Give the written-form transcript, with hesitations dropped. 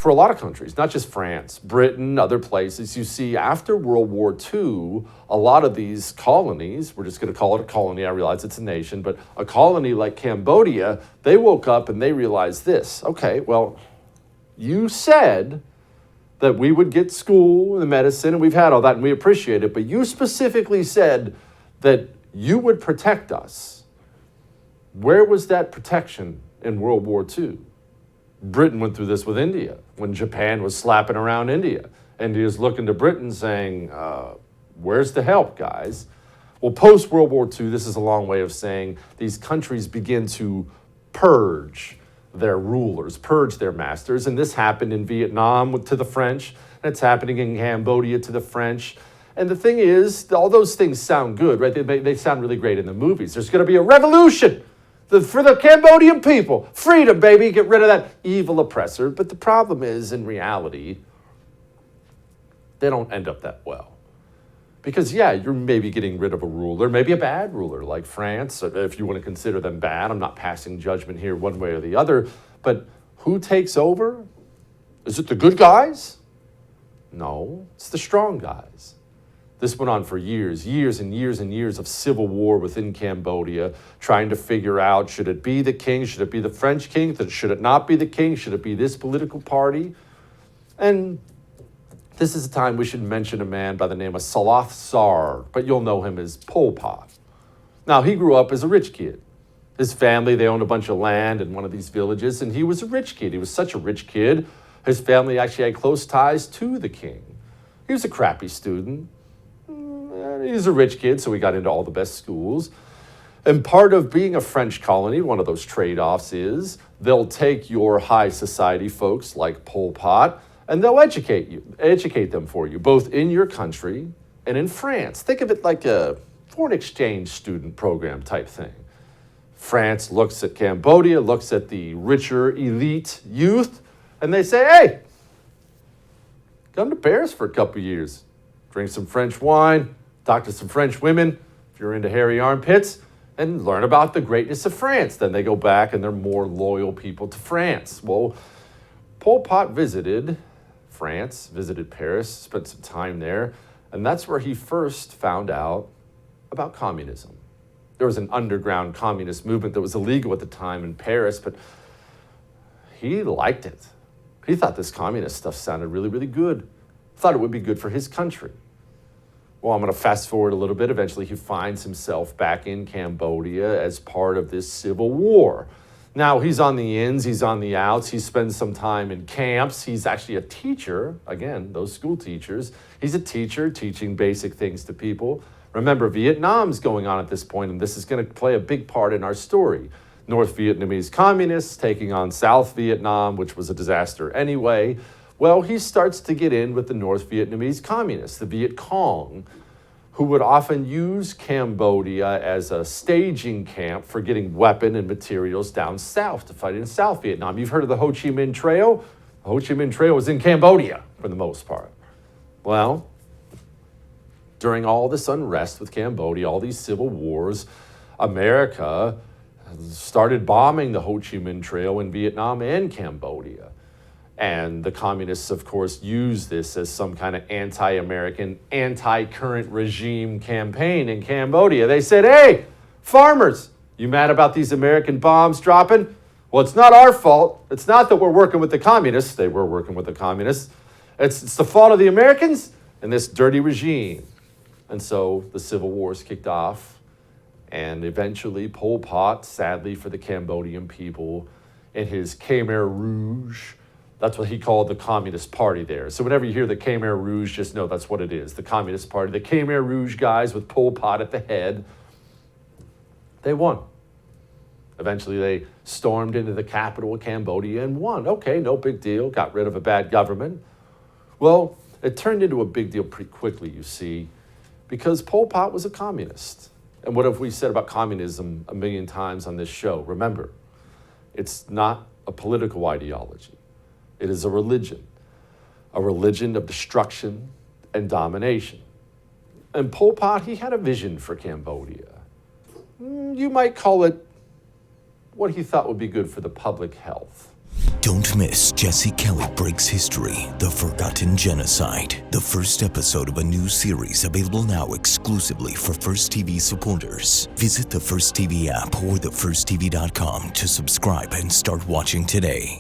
for a lot of countries, not just France, Britain, other places. You see, after World War II, a lot of these colonies, we're just going to call it a colony, I realize it's a nation, but a colony like Cambodia, they woke up and they realized this. Okay, well, you said that we would get school and medicine, and we've had all that, and we appreciate it, but you specifically said that you would protect us. Where was that protection in World War II? Britain went through this with India. When Japan was slapping around India, India's looking to Britain saying, where's the help, guys? Well, post-World War II, this is a long way of saying these countries begin to purge their rulers, purge their masters. And this happened in Vietnam to the French, and it's happening in Cambodia to the French. And the thing is, all those things sound good, right? They sound really great in the movies. There's going to be a revolution for the Cambodian people. Freedom, baby. Get rid of that evil oppressor. But the problem is, in reality, they don't end up that well. Because, yeah, you're maybe getting rid of a ruler, maybe a bad ruler like France, if you want to consider them bad. I'm not passing judgment here one way or the other. But who takes over? Is it the good guys? No, it's the strong guys. This went on for years and years of civil war within Cambodia, trying to figure out, should it be the king? Should it be the French king? Should it not be the king? Should it be this political party? And this is a time we should mention a man by the name of Salath Sar, but you'll know him as Pol Pot. Now, he grew up as a rich kid. His family, they owned a bunch of land in one of these villages, and he was a rich kid. He was such a rich kid, his family actually had close ties to the king. He was a crappy student. He's a rich kid, so he got into all the best schools. And part of being a French colony, one of those trade-offs is they'll take your high society folks like Pol Pot, and they'll educate them for you, both in your country and in France. Think of it like a foreign exchange student program type thing. France looks at Cambodia, looks at the richer elite youth, and they say, hey, come to Paris for a couple of years. Drink some French wine, talk to some French women, if you're into hairy armpits, and learn about the greatness of France. Then they go back and they're more loyal people to France. Well, Pol Pot visited France, visited Paris, spent some time there, and that's where he first found out about communism. There was an underground communist movement that was illegal at the time in Paris, but he liked it. He thought this communist stuff sounded really, really good. Thought it would be good for his country. Well, I'm going to fast forward a little bit. Eventually, he finds himself back in Cambodia as part of this civil war. Now, he's on the ins, he's on the outs. He spends some time in camps. He's actually a teacher. Again, those school teachers. He's a teacher teaching basic things to people. Remember, Vietnam's going on at this point, and this is going to play a big part in our story. North Vietnamese communists taking on South Vietnam, which was a disaster anyway. Well, he starts to get in with the North Vietnamese communists, the Viet Cong, who would often use Cambodia as a staging camp for getting weapon and materials down south to fight in South Vietnam. You've heard of the Ho Chi Minh Trail? The Ho Chi Minh Trail was in Cambodia for the most part. Well, during all this unrest with Cambodia, all these civil wars, America started bombing the Ho Chi Minh Trail in Vietnam and Cambodia. And the communists, of course, used this as some kind of anti-American, anti-current regime campaign in Cambodia. They said, hey, farmers, you mad about these American bombs dropping? Well, it's not our fault. It's not that we're working with the communists. They were working with the communists. It's the fault of the Americans and this dirty regime. And so the civil wars kicked off. And eventually Pol Pot, sadly for the Cambodian people, in his Khmer Rouge, that's what he called the Communist Party there. So whenever you hear the Khmer Rouge, just know that's what it is, the Communist Party. The Khmer Rouge guys with Pol Pot at the head, they won. Eventually they stormed into the capital of Cambodia and won. Okay, no big deal, got rid of a bad government. Well, it turned into a big deal pretty quickly, you see, because Pol Pot was a communist. And what have we said about communism a million times on this show? Remember, it's not a political ideology. It is a religion of destruction and domination. And Pol Pot, he had a vision for Cambodia. You might call it what he thought would be good for the public health. Don't miss Jesse Kelly Breaks History, The Forgotten Genocide, the first episode of a new series available now exclusively for First TV supporters. Visit the First TV app or thefirsttv.com to subscribe and start watching today.